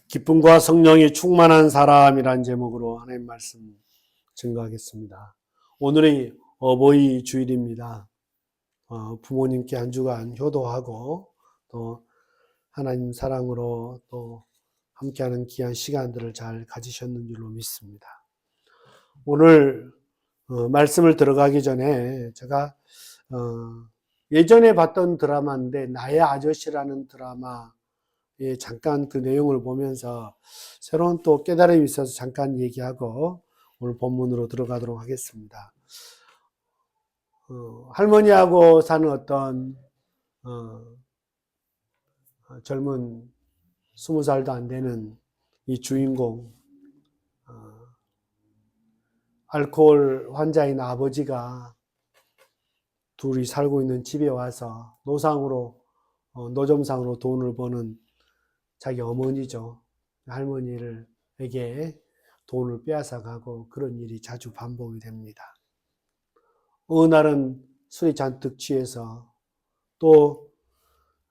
기쁨과 성령이 충만한 사람이란 제목으로 하나님 말씀 증거하겠습니다. 오늘이 어버이 주일입니다. 부모님께 한 주간 효도하고 또 하나님 사랑으로 또 함께하는 귀한 시간들을 잘 가지셨는 줄로 믿습니다. 오늘 말씀을 들어가기 전에 제가 예전에 봤던 드라마인데 나의 아저씨라는 드라마 잠깐 그 내용을 보면서 새로운 또 깨달음이 있어서 잠깐 얘기하고 오늘 본문으로 들어가도록 하겠습니다. 할머니하고 사는 어떤 젊은 20살도 안 되는 이 주인공, 알코올 환자인 아버지가 둘이 살고 있는 집에 와서 노점상으로 돈을 버는 자기 어머니죠. 할머니에게 돈을 빼앗아가고 그런 일이 자주 반복이 됩니다. 어느 날은 술이 잔뜩 취해서 또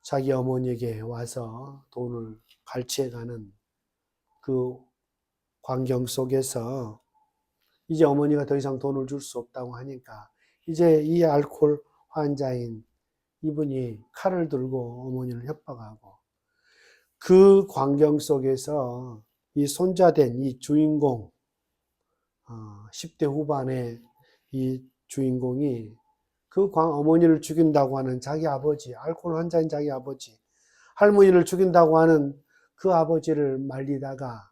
자기 어머니에게 와서 돈을 갈취해가는 그 광경 속에서 이제 어머니가 더 이상 돈을 줄 수 없다고 하니까 이제 이 알코올 환자인 이분이 칼을 들고 어머니를 협박하고 그 광경 속에서 이 손자된 이 주인공, 10대 후반의 이 주인공이 그 어머니를 죽인다고 하는 자기 아버지, 알코올 환자인 자기 아버지, 할머니를 죽인다고 하는 그 아버지를 말리다가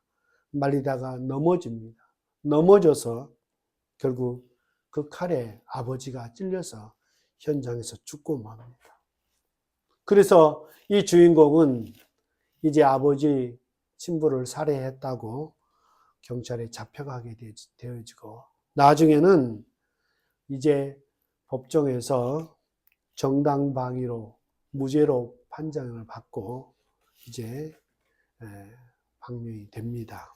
넘어집니다. 넘어져서 결국 그 칼에 아버지가 찔려서 현장에서 죽고 맙니다. 그래서 이 주인공은 이제 아버지 친부를 살해했다고 경찰에 잡혀가게 되어지고 나중에는 이제 법정에서 정당방위로 무죄로 판정을 받고 이제 방면이 됩니다.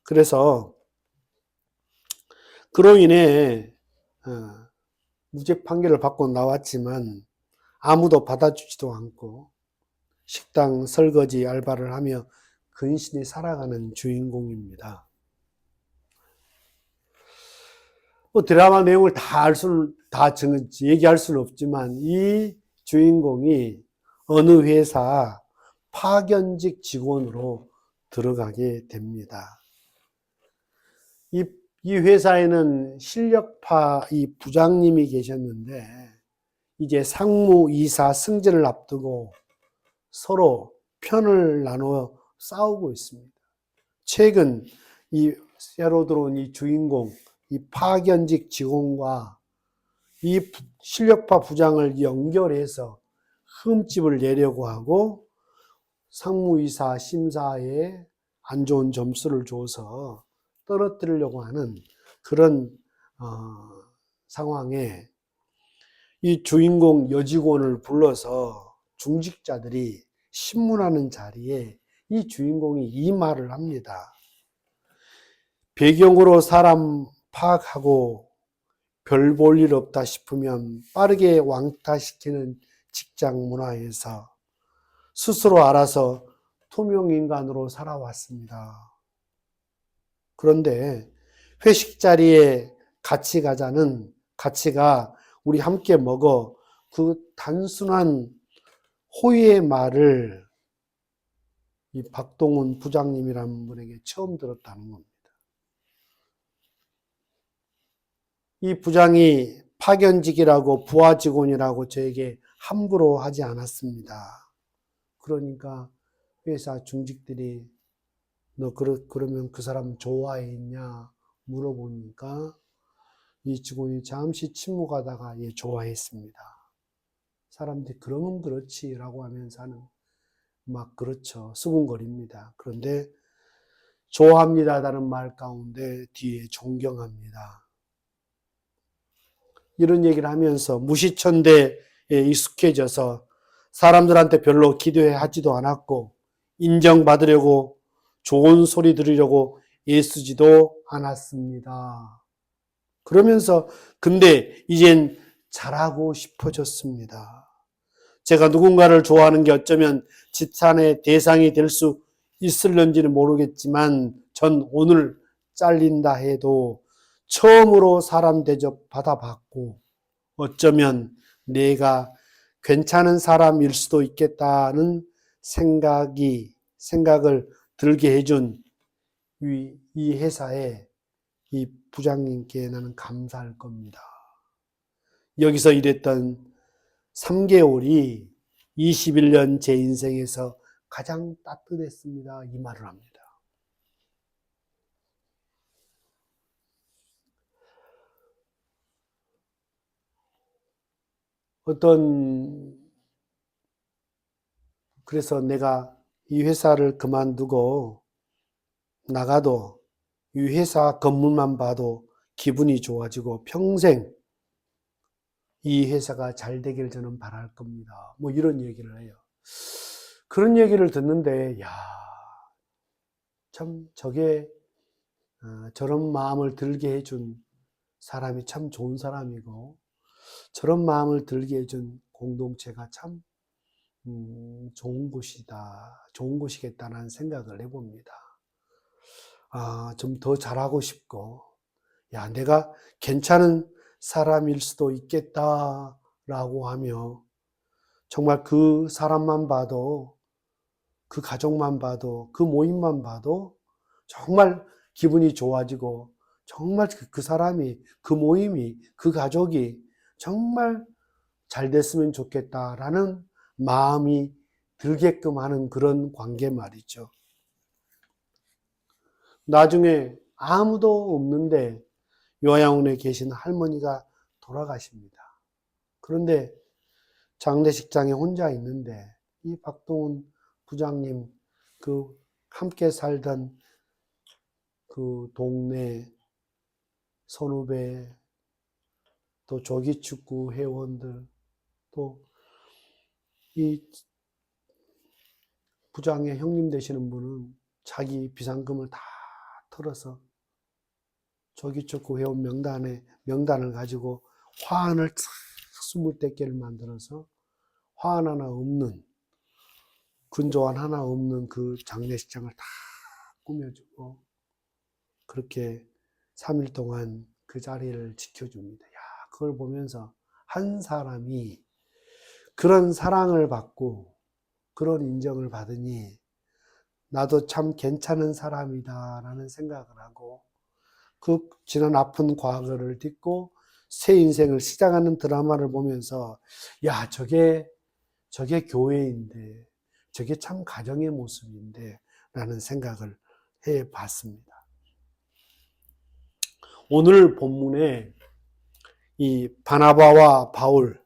그래서 그로 인해 무죄 판결을 받고 나왔지만 아무도 받아주지도 않고 식당 설거지 알바를 하며 근신히 살아가는 주인공입니다. 드라마 내용을 다 얘기할 수는 없지만 이 주인공이 어느 회사 파견직 직원으로 들어가게 됩니다. 이 회사에는 실력파 이 부장님이 계셨는데 이제 상무이사 승진을 앞두고 서로 편을 나누어 싸우고 있습니다. 최근 이 새로 들어온 이 주인공, 이 파견직 직원과 이 실력파 부장을 연결해서 흠집을 내려고 하고 상무이사 심사에 안 좋은 점수를 줘서 떨어뜨리려고 하는 그런 상황에 이 주인공 여직원을 불러서 중직자들이 신문하는 자리에 이 주인공이 이 말을 합니다. 배경으로 사람 파악하고 별 볼 일 없다 싶으면 빠르게 왕따시키는 직장 문화에서 스스로 알아서 투명인간으로 살아왔습니다. 그런데 회식 자리에 같이 가자는 가치가 우리 함께 먹어 그 단순한 호의의 말을 이 박동훈 부장님이라는 분에게 처음 들었다는 겁니다. 이 부장이 파견직이라고 부하 직원이라고 저에게 함부로 하지 않았습니다. 그러니까 회사 중직들이 너 그러면 그 사람 좋아했냐 물어보니까 이 직원이 잠시 침묵하다가 예, 좋아했습니다. 사람들이 그러면 그렇지라고 하면서는 막 그렇죠. 수군거립니다. 그런데 좋아합니다라는 말 가운데 뒤에 존경합니다. 이런 얘기를 하면서 무시천대에 익숙해져서 사람들한테 별로 기대하지도 않았고 인정받으려고 좋은 소리 들으려고 애쓰지도 않았습니다. 그러면서 근데 이젠 잘하고 싶어졌습니다. 제가 누군가를 좋아하는 게 어쩌면 지탄의 대상이 될 수 있을런지는 모르겠지만 전 오늘 잘린다 해도 처음으로 사람 대접 받아봤고 어쩌면 내가 괜찮은 사람일 수도 있겠다는 생각을 들게 해준 이 회사에 이 부장님께 나는 감사할 겁니다. 여기서 일했던 3개월이 21년 제 인생에서 가장 따뜻했습니다. 이 말을 합니다. 그래서 내가 이 회사를 그만두고 나가도 이 회사 건물만 봐도 기분이 좋아지고 평생 이 회사가 잘 되길 저는 바랄 겁니다. 뭐 이런 얘기를 해요. 그런 얘기를 듣는데, 야, 참 저런 마음을 들게 해준 사람이 참 좋은 사람이고, 저런 마음을 들게 해준 공동체가 참 좋은 곳이겠다는 생각을 해봅니다. 좀 더 잘하고 싶고, 야, 내가 괜찮은 사람일 수도 있겠다라고 하며, 정말 그 사람만 봐도, 그 가족만 봐도, 그 모임만 봐도 정말 기분이 좋아지고, 정말 그 사람이, 그 모임이, 그 가족이 정말 잘 됐으면 좋겠다라는 마음이 들게끔 하는 그런 관계 말이죠. 나중에 아무도 없는데 요양원에 계신 할머니가 돌아가십니다. 그런데 장례식장에 혼자 있는데 이 박동훈 부장님, 그 함께 살던 그 동네 선후배, 또 조기축구 회원들, 또 이 부장의 형님 되시는 분은 자기 비상금을 다 털어서 조기축구 회원 명단을 가지고 화환을 20개를 만들어서 화환 하나 없는, 근조환 하나 없는 그 장례식장을 다 꾸며주고 그렇게 3일 동안 그 자리를 지켜줍니다. 야, 그걸 보면서 한 사람이 그런 사랑을 받고 그런 인정을 받으니 나도 참 괜찮은 사람이다라는 생각을 하고 그 지난 아픈 과거를 딛고 새 인생을 시작하는 드라마를 보면서 야, 저게 교회인데 저게 참 가정의 모습인데 라는 생각을 해 봤습니다. 오늘 본문에 이 바나바와 바울,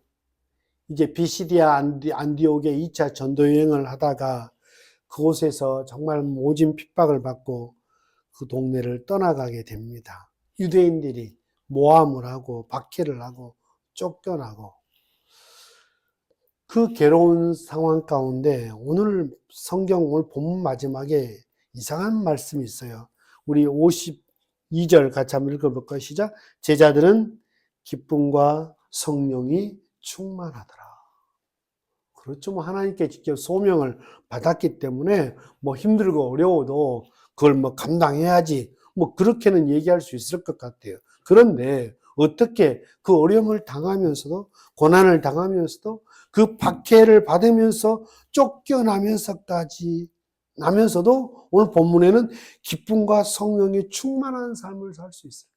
이제 비시디아 안디옥에 2차 전도 여행을 하다가 그곳에서 정말 모진 핍박을 받고 그 동네를 떠나가게 됩니다. 유대인들이 모함을 하고 박해를 하고 쫓겨나고 그 괴로운 상황 가운데 오늘 본문 마지막에 이상한 말씀이 있어요. 우리 52절 같이 한번 읽어볼까요? 시작. 제자들은 기쁨과 성령이 충만하더라. 그렇죠. 뭐 하나님께 직접 소명을 받았기 때문에 뭐 힘들고 어려워도 그걸 뭐 감당해야지 뭐 그렇게는 얘기할 수 있을 것 같아요. 그런데 어떻게 그 어려움을 당하면서도 고난을 당하면서도 그 박해를 받으면서 나면서도 오늘 본문에는 기쁨과 성령이 충만한 삶을 살 수 있을까?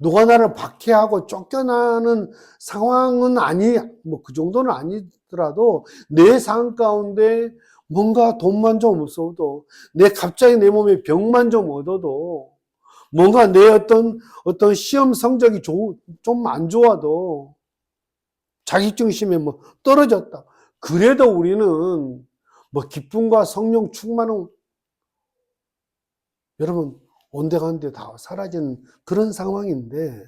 누가 나를 박해하고 쫓겨나는 상황은 뭐 그 정도는 아니더라도 내 삶 가운데 뭔가 돈만 좀 없어도 갑자기 내 몸에 병만 좀 얻어도 뭔가 내 어떤 시험 성적이 좀 안 좋아도 자격증심에 뭐 떨어졌다. 그래도 우리는 뭐 기쁨과 성령 충만은 여러분 온데간데 다 사라지는 그런 상황인데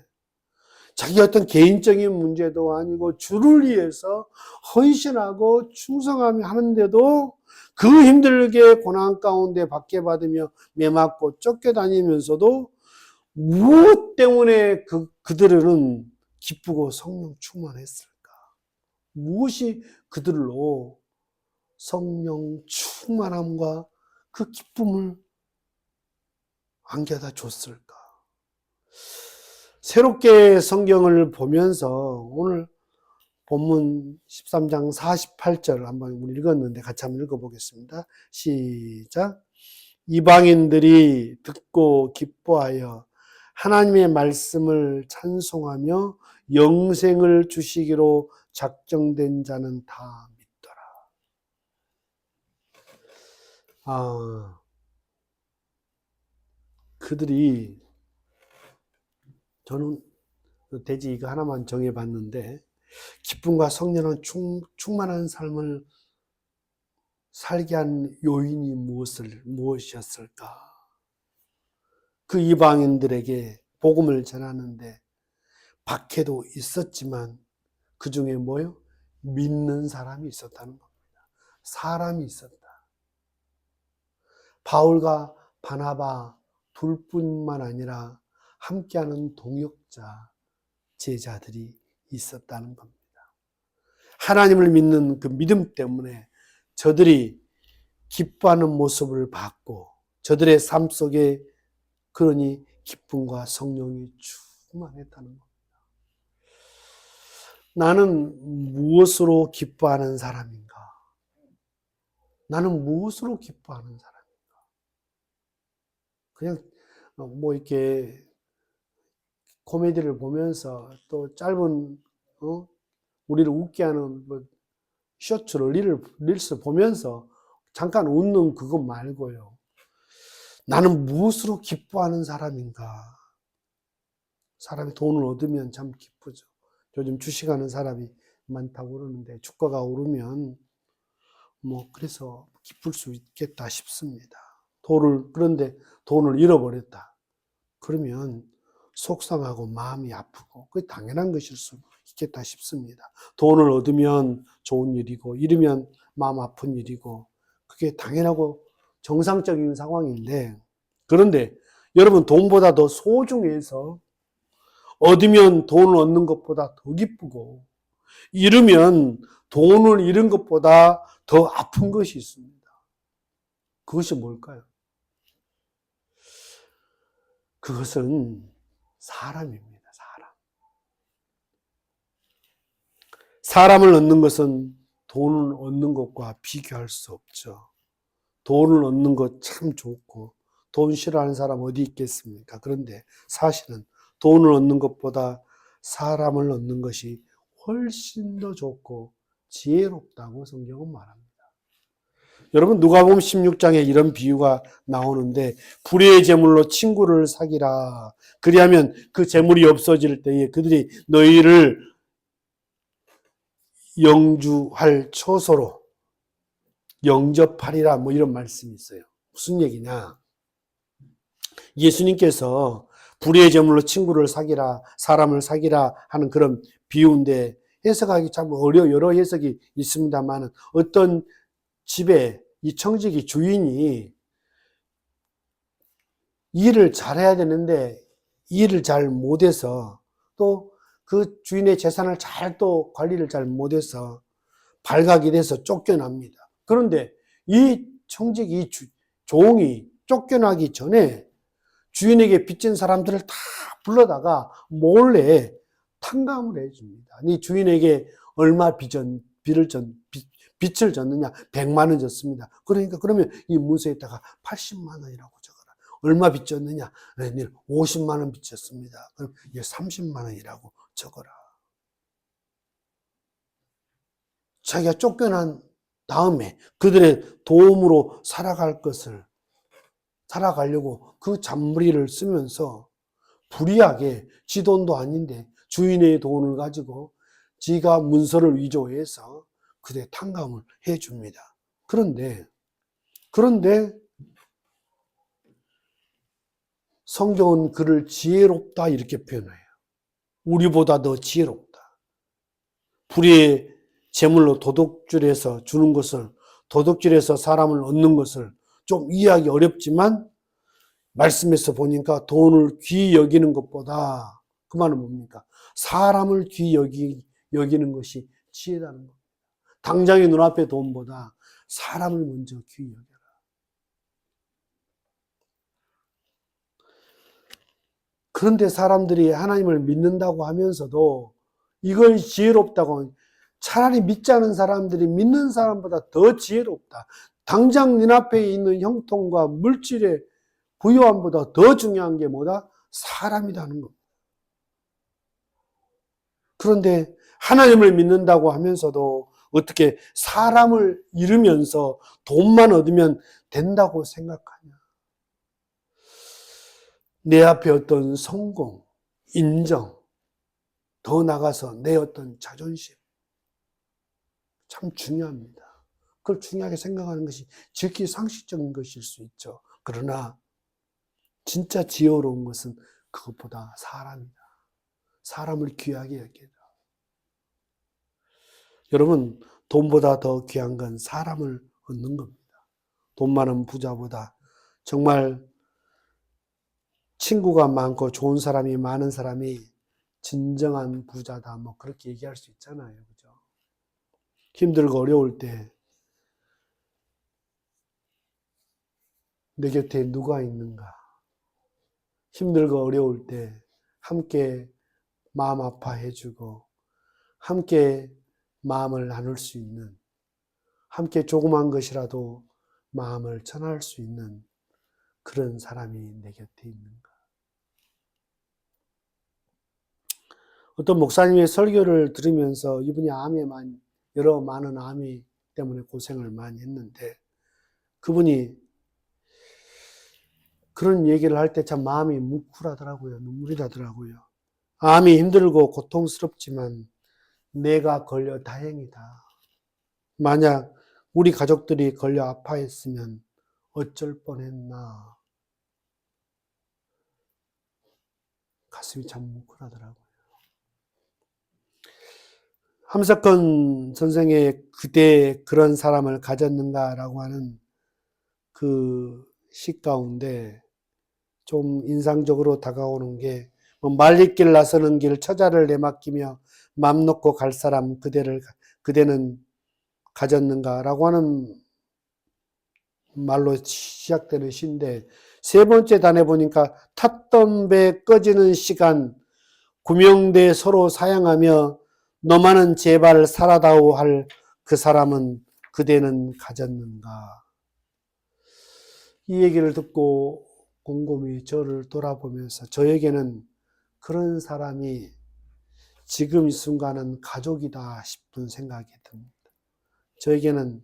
자기 어떤 개인적인 문제도 아니고 주를 위해서 헌신하고 충성하며 하는데도 그 힘들게 고난 가운데 박해받으며 매맞고 쫓겨다니면서도 무엇 때문에 그들은 기쁘고 성령 충만했을까? 무엇이 그들로 성령 충만함과 그 기쁨을 안겨다 줬을까? 새롭게 성경을 보면서 오늘 본문 13장 48절 한번 우리 읽었는데 같이 한번 읽어보겠습니다. 시작. 이방인들이 듣고 기뻐하여 하나님의 말씀을 찬송하며 영생을 주시기로 작정된 자는 다 믿더라. 그들이, 저는 대지 이거 하나만 정해봤는데, 기쁨과 성령은 충만한 삶을 살게 한 요인이 무엇이었을까? 그 이방인들에게 복음을 전하는데 박해도 있었지만 그 중에 뭐요? 믿는 사람이 있었다는 겁니다. 사람이 있었다. 바울과 바나바 둘뿐만 아니라 함께하는 동역자, 제자들이 있었다는 겁니다. 하나님을 믿는 그 믿음 때문에 저들이 기뻐하는 모습을 봤고 저들의 삶 속에 그러니 기쁨과 성령이 충만했다는 겁니다. 나는 무엇으로 기뻐하는 사람인가? 나는 무엇으로 기뻐하는 사람인가? 그냥 뭐 이렇게 코미디를 보면서 또 짧은 우리를 웃게 하는 뭐 쇼츠를 릴스 보면서 잠깐 웃는 그거 말고요. 나는 무엇으로 기뻐하는 사람인가? 사람이 돈을 얻으면 참 기쁘죠. 요즘 주식하는 사람이 많다고 그러는데 주가가 오르면 뭐 그래서 기쁠 수 있겠다 싶습니다. 그런데 돈을 잃어버렸다. 그러면 속상하고 마음이 아프고 그게 당연한 것일 수 있겠다 싶습니다. 돈을 얻으면 좋은 일이고 잃으면 마음 아픈 일이고 그게 당연하고 정상적인 상황인데, 그런데 여러분 돈보다 더 소중해서 얻으면 돈을 얻는 것보다 더 기쁘고 잃으면 돈을 잃은 것보다 더 아픈 것이 있습니다. 그것이 뭘까요? 그것은 사람입니다. 사람을 얻는 것은 돈을 얻는 것과 비교할 수 없죠. 돈을 얻는 것 참 좋고 돈 싫어하는 사람 어디 있겠습니까? 그런데 사실은 돈을 얻는 것보다 사람을 얻는 것이 훨씬 더 좋고 지혜롭다고 성경은 말합니다. 여러분 누가복음 16장에 이런 비유가 나오는데 불의의 제물로 친구를 사귀라. 그리하면 그 제물이 없어질 때에 그들이 너희를 영주할 처소로 영접하리라, 뭐 이런 말씀이 있어요. 무슨 얘기냐? 예수님께서 불의의 제물로 친구를 사귀라, 사람을 사귀라 하는 그런 비유인데 해석하기 참 여러 해석이 있습니다만 어떤 집에 이 청지기 주인이 일을 잘해야 되는데 일을 잘 못해서 또 그 주인의 재산을 또 관리를 잘 못해서 발각이 돼서 쫓겨납니다. 그런데 이 청지기 종이 쫓겨나기 전에 주인에게 빚진 사람들을 다 불러다가 몰래 탕감을 해줍니다. 네 주인에게 얼마 빚을 졌느냐? 100만 원 졌습니다. 그러면 이 문서에다가 80만 원이라고 적어라. 얼마 빚 졌느냐? 50만 원 빚졌습니다. 그럼 이게 30만 원이라고 적어라. 자기가 쫓겨난 다음에 그들의 도움으로 살아가려고 그 잔머리를 쓰면서 불의하게 지 돈도 아닌데 주인의 돈을 가지고 지가 문서를 위조해서 그들의 탕감을 해줍니다. 그런데 성경은 그를 지혜롭다 이렇게 표현해요. 우리보다 더 지혜롭다. 불의의 제물로 도둑질해서 주는 것을, 도둑질해서 사람을 얻는 것을 좀 이해하기 어렵지만 말씀에서 보니까 돈을 귀히 여기는 것보다, 그 말은 뭡니까? 사람을 귀히 여기는 것이 지혜라는 겁니다. 당장의 눈앞의 돈보다 사람을 먼저 귀히 여겨라. 그런데 사람들이 하나님을 믿는다고 하면서도 이걸 지혜롭다고, 차라리 믿지 않은 사람들이 믿는 사람보다 더 지혜롭다. 당장 눈앞에 있는 형통과 물질의 부유함보다 더 중요한 게 뭐다? 사람이라는 겁니다. 그런데 하나님을 믿는다고 하면서도 어떻게 사람을 잃으면서 돈만 얻으면 된다고 생각하냐? 내 앞에 어떤 성공, 인정, 더 나가서 내 어떤 자존심, 참 중요합니다. 그걸 중요하게 생각하는 것이 지극히 상식적인 것일 수 있죠. 그러나 진짜 지혜로운 것은 그것보다 사람이다. 사람을 귀하게 여기라. 여러분, 돈보다 더 귀한 건 사람을 얻는 겁니다. 돈 많은 부자보다 정말 친구가 많고 좋은 사람이 많은 사람이 진정한 부자다. 뭐 그렇게 얘기할 수 있잖아요. 그죠? 힘들고 어려울 때 내 곁에 누가 있는가? 힘들고 어려울 때 함께 마음 아파해주고 함께 마음을 나눌 수 있는, 함께 조그만 것이라도 마음을 전할 수 있는 그런 사람이 내 곁에 있는가? 어떤 목사님의 설교를 들으면서 이분이 많은 암이 때문에 고생을 많이 했는데 그분이 그런 얘기를 할 때 참 마음이 뭉클하더라고요. 눈물이 나더라고요. 암이 힘들고 고통스럽지만 내가 걸려 다행이다. 만약 우리 가족들이 걸려 아파했으면 어쩔 뻔했나. 가슴이 참 뭉클하더라고요. 함석헌 선생의 그대 그런 사람을 가졌는가라고 하는 그 시 가운데 좀 인상적으로 다가오는 게 말리길 나서는 길 처자를 내맡기며 맘 놓고 갈 사람 그대는 가졌는가라고 하는 말로 시작되는 시인데 세 번째 단에 보니까 탔던 배 꺼지는 시간 구명대 서로 사양하며 너만은 제발 살아다오 할 그 사람은 그대는 가졌는가. 이 얘기를 듣고 곰곰이 저를 돌아보면서 저에게는 그런 사람이 지금 이 순간은 가족이다 싶은 생각이 듭니다. 저에게는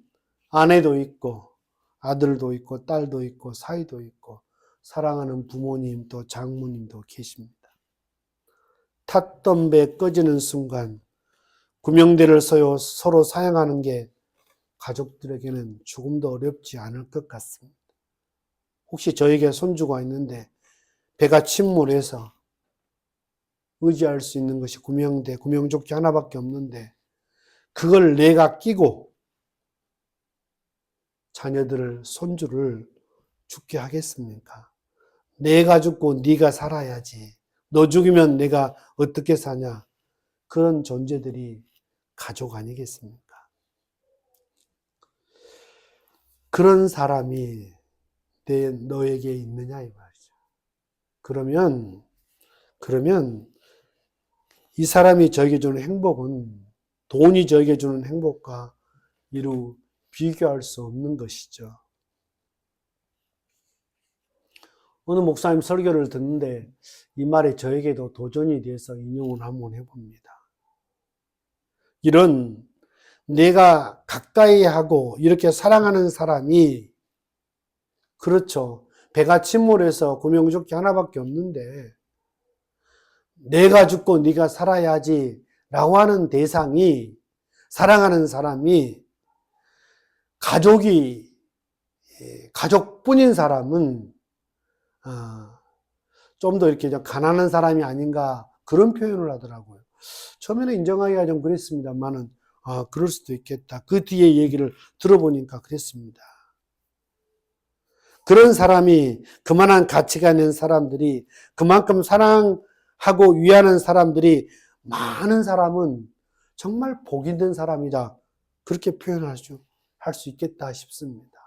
아내도 있고 아들도 있고 딸도 있고 사위도 있고 사랑하는 부모님 또 장모님도 계십니다. 탔던 배 꺼지는 순간 구명대를 서로 사양하는 게 가족들에게는 조금 더 어렵지 않을 것 같습니다. 혹시 저에게 손주가 있는데 배가 침몰해서 의지할 수 있는 것이 구명조끼 하나밖에 없는데 그걸 내가 끼고 자녀들을, 손주를 죽게 하겠습니까? 내가 죽고 네가 살아야지. 너 죽이면 내가 어떻게 사냐. 그런 존재들이 가족 아니겠습니까? 그런 사람이 너에게 있느냐 이 말이죠. 그러면 이 사람이 저에게 주는 행복은 돈이 저에게 주는 행복과 이루 비교할 수 없는 것이죠. 어느 목사님 설교를 듣는데 이 말이 저에게도 도전이 돼서 인용을 한번 해봅니다. 이런 내가 가까이 하고 이렇게 사랑하는 사람이 그렇죠. 배가 침몰해서 구명조끼 하나밖에 없는데 내가 죽고 네가 살아야지 라고 하는 대상이 사랑하는 사람이 가족뿐인 사람은 좀 더 이렇게 가난한 사람이 아닌가 그런 표현을 하더라고요. 처음에는 인정하기가 좀 그랬습니다만은 그럴 수도 있겠다. 그 뒤에 얘기를 들어보니까 그랬습니다. 그런 사람이 그만한 가치가 있는 사람들이 그만큼 사랑하고 위하는 사람들이 많은 사람은 정말 복 있는 사람이다. 그렇게 표현할 수 할 수 있겠다 싶습니다.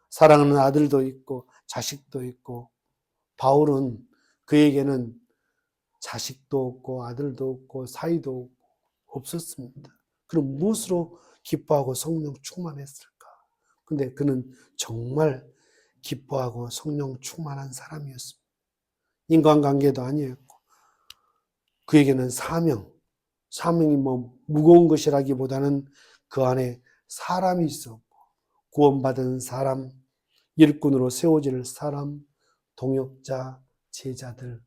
사랑하는 아들도 있고 자식도 있고, 바울은 그에게는 자식도 없고 아들도 없고 사이도 없었습니다. 그럼 무엇으로 기뻐하고 성령 충만했을까? 근데 그는 정말 기뻐하고 성령 충만한 사람이었습니다. 인간관계도 아니었고, 그에게는 사명이 무거운 것이라기보다는 그 안에 사람이 있었고, 구원받은 사람, 일꾼으로 세워질 사람, 동역자, 제자들,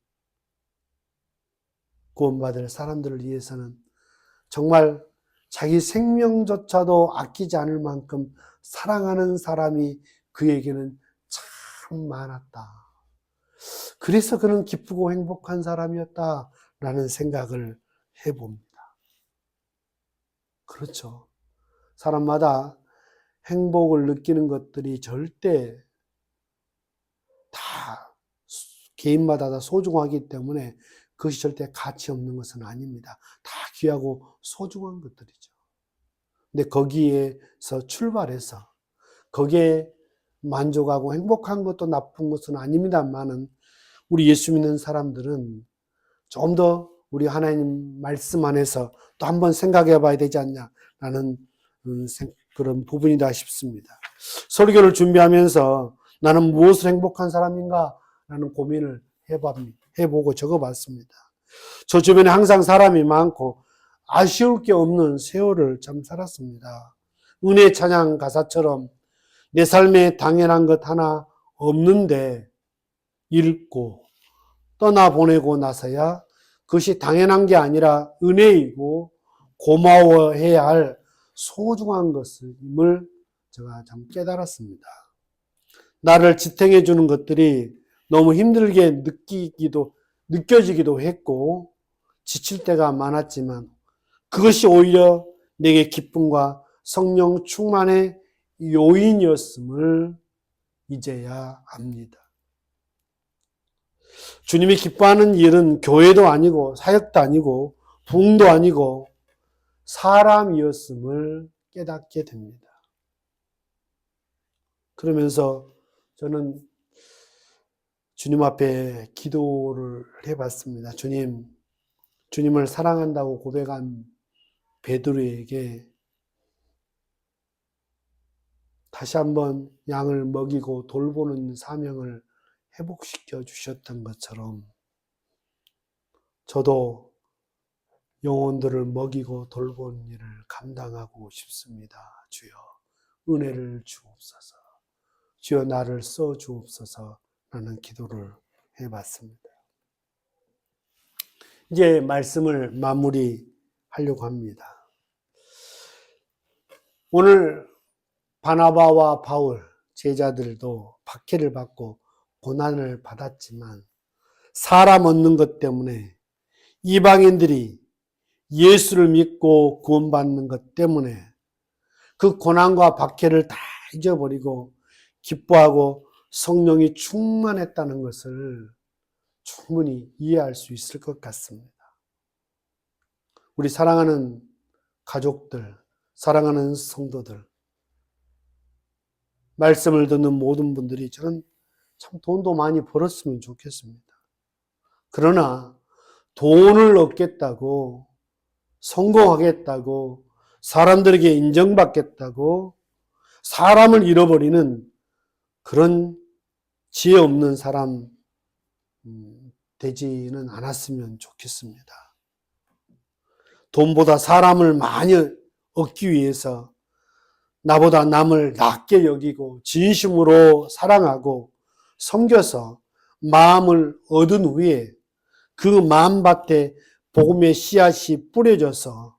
구원받을 사람들을 위해서는 정말 자기 생명조차도 아끼지 않을 만큼 사랑하는 사람이 그에게는 참 많았다. 그래서 그는 기쁘고 행복한 사람이었다라는 생각을 해봅니다. 그렇죠. 사람마다 행복을 느끼는 것들이 절대 다 개인마다 다 소중하기 때문에 그것이 절대 가치 없는 것은 아닙니다. 다 귀하고 소중한 것들이죠. 근데 거기에서 출발해서 거기에 만족하고 행복한 것도 나쁜 것은 아닙니다만은, 우리 예수 믿는 사람들은 좀 더 우리 하나님 말씀 안에서 또 한번 생각해 봐야 되지 않냐라는 그런 부분이다 싶습니다. 설교를 준비하면서 나는 무엇을 행복한 사람인가 라는 고민을 해보고 적어봤습니다. 저 주변에 항상 사람이 많고 아쉬울 게 없는 세월을 참 살았습니다. 은혜 찬양 가사처럼 내 삶에 당연한 것 하나 없는데 잃고 떠나보내고 나서야 그것이 당연한 게 아니라 은혜이고 고마워해야 할 소중한 것임을 제가 참 깨달았습니다. 나를 지탱해 주는 것들이 너무 힘들게 느껴지기도 했고 지칠 때가 많았지만, 그것이 오히려 내게 기쁨과 성령 충만의 요인이었음을 이제야 압니다. 주님이 기뻐하는 일은 교회도 아니고 사역도 아니고 부흥도 아니고 사람이었음을 깨닫게 됩니다. 그러면서 저는 주님 앞에 기도를 해봤습니다. 주님을 사랑한다고 고백한 베드로에게 다시 한번 양을 먹이고 돌보는 사명을 회복시켜 주셨던 것처럼 저도 영혼들을 먹이고 돌보는 일을 감당하고 싶습니다. 주여 은혜를 주옵소서. 주여 나를 써 주옵소서 라는 기도를 해봤습니다. 이제 말씀을 마무리하려고 합니다. 오늘 바나바와 바울 제자들도 박해를 받고 고난을 받았지만 사람 얻는 것 때문에, 이방인들이 예수를 믿고 구원받는 것 때문에 그 고난과 박해를 다 잊어버리고 기뻐하고 성령이 충만했다는 것을 충분히 이해할 수 있을 것 같습니다. 우리 사랑하는 가족들, 사랑하는 성도들, 말씀을 듣는 모든 분들이 저는 참 돈도 많이 벌었으면 좋겠습니다. 그러나 돈을 얻겠다고, 성공하겠다고, 사람들에게 인정받겠다고 사람을 잃어버리는 그런 지혜 없는 사람 되지는 않았으면 좋겠습니다. 돈보다 사람을 많이 얻기 위해서 나보다 남을 낮게 여기고 진심으로 사랑하고 섬겨서 마음을 얻은 후에 그 마음밭에 복음의 씨앗이 뿌려져서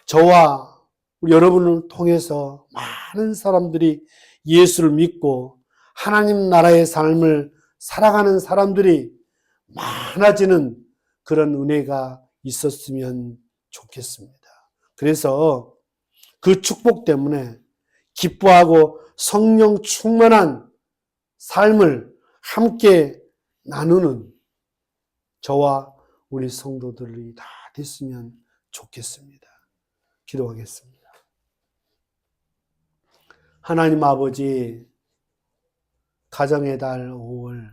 저와 여러분을 통해서 많은 사람들이 예수를 믿고 하나님 나라의 삶을 살아가는 사람들이 많아지는 그런 은혜가 있었으면 좋겠습니다. 그래서 그 축복 때문에 기뻐하고 성령 충만한 삶을 함께 나누는 저와 우리 성도들이 다 됐으면 좋겠습니다. 기도하겠습니다. 하나님 아버지, 가정의 달 5월,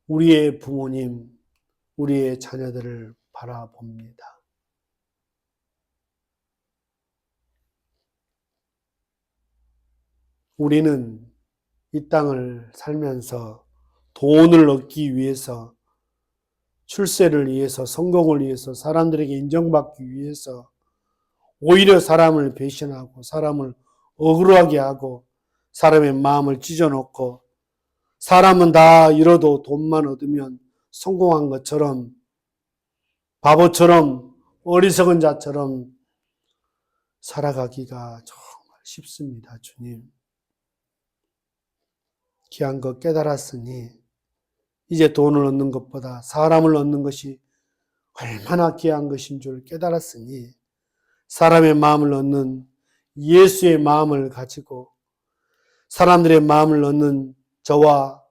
우리의 부모님, 우리의 자녀들을 바라봅니다. 우리는 이 땅을 살면서 돈을 얻기 위해서, 출세를 위해서, 성공을 위해서, 사람들에게 인정받기 위해서 오히려 사람을 배신하고 사람을 억울하게 하고 사람의 마음을 찢어놓고 사람은 다 잃어도 돈만 얻으면 성공한 것처럼 바보처럼 어리석은 자처럼 살아가기가 정말 쉽습니다. 주님. 귀한 것 깨달았으니 이제 돈을 얻는 것보다 사람을 얻는 것이 얼마나 귀한 것인 줄 깨달았으니 사람의 마음을 얻는 예수의 마음을 가지고 사람들의 마음을 얻는 저와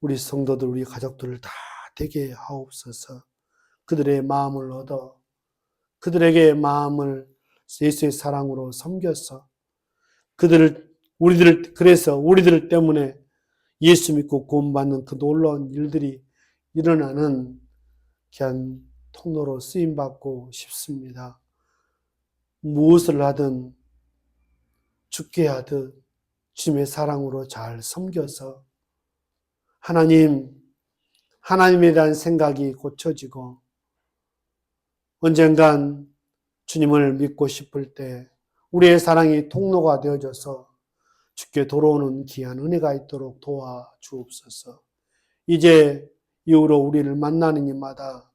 우리 성도들, 우리 가족들을 다 되게 하옵소서. 그들의 마음을 얻어 그들에게 마음을 예수의 사랑으로 섬겨서 그래서 우리들 때문에 예수 믿고 구원받는 그 놀라운 일들이 일어나는 귀한 통로로 쓰임받고 싶습니다. 무엇을 하든 죽게 하듯 주님의 사랑으로 잘 섬겨서 하나님에 대한 생각이 고쳐지고 언젠간 주님을 믿고 싶을 때 우리의 사랑이 통로가 되어져서 주께 돌아오는 귀한 은혜가 있도록 도와주옵소서. 이제 이후로 우리를 만나는 이마다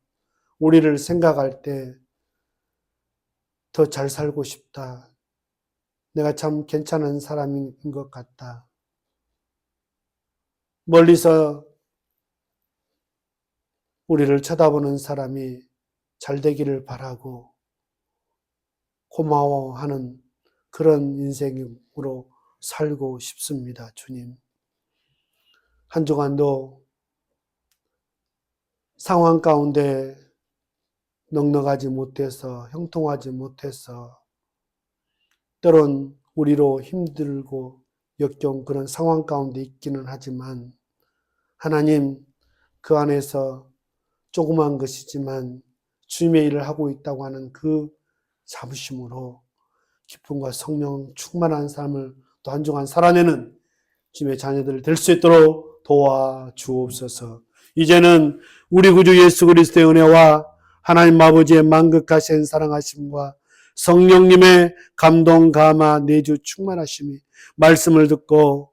우리를 생각할 때 더 잘 살고 싶다. 내가 참 괜찮은 사람인 것 같다. 멀리서 우리를 쳐다보는 사람이 잘 되기를 바라고 고마워하는 그런 인생으로 살고 싶습니다. 주님. 한 주간도 상황 가운데 넉넉하지 못해서 형통하지 못해서 때론 우리로 힘들고 역겨운 그런 상황 가운데 있기는 하지만 하나님 그 안에서 조그만 것이지만 주님의 일을 하고 있다고 하는 그 자부심으로 기쁨과 성령 충만한 삶을 또 한 주간 살아내는 주님의 자녀들 될 수 있도록 도와주옵소서. 이제는 우리 구주 예수 그리스도의 은혜와 하나님 아버지의 만극하신 사랑하심과 성령님의 감동, 감화, 내주 충만하심이 말씀을 듣고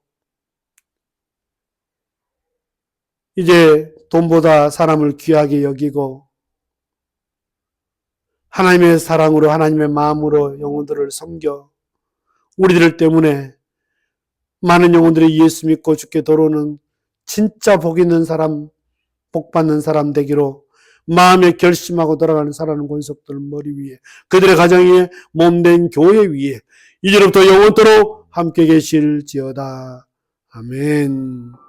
이제 돈보다 사람을 귀하게 여기고 하나님의 사랑으로 하나님의 마음으로 영혼들을 섬겨 우리들 때문에 많은 영혼들이 예수 믿고 주께 돌아오는 진짜 복 있는 사람, 복 받는 사람 되기로 마음에 결심하고 돌아가는 살아가는 권속들 머리 위에 그들의 가정 위에 몸된 교회 위에 이제로부터 영원토록 함께 계실지어다. 아멘.